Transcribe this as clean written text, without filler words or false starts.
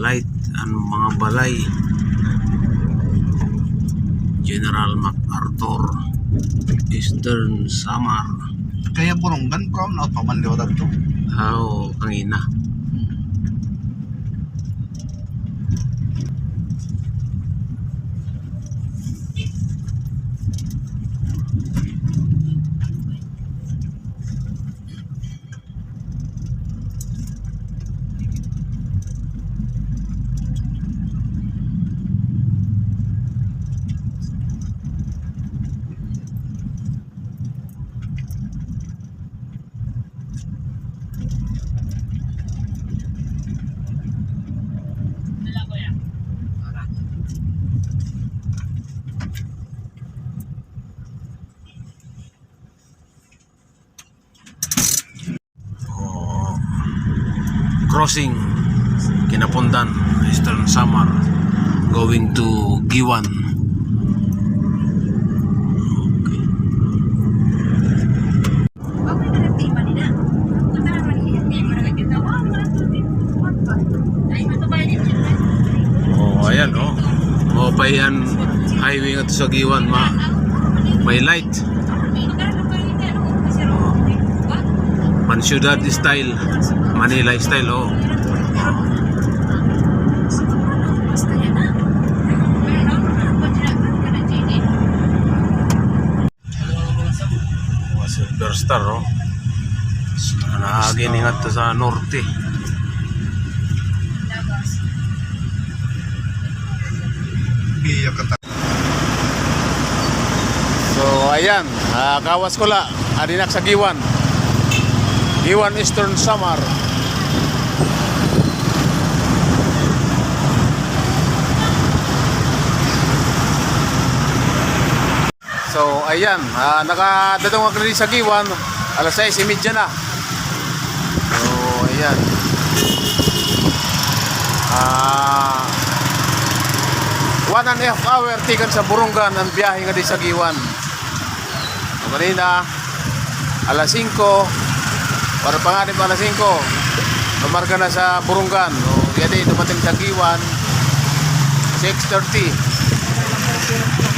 light ang mga balay. General MacArthur, Eastern Samar. Kaya Burungan brown out pa man liwat to. Kangina. Crossing Kinapundan, Eastern Samar, going to Giwan. Ayan payan highway nga to sa Giwan, may light. Ciudad style, Manila style, Silver Star, naagin ingat to sa norte. So ayan, kawas ko la adinak sa Giwan, Eastern Samar. So ayan, nakadating ako rin sa Giwan, alas 6:30 na. So ayan, 1.5 hour tikan sa Burungan ang biyahe nga di sa Giwan. So kanina alas 5, para panganib alas 5, tumarga na sa Burungan. So, yan dumating sa Giwan 6:30.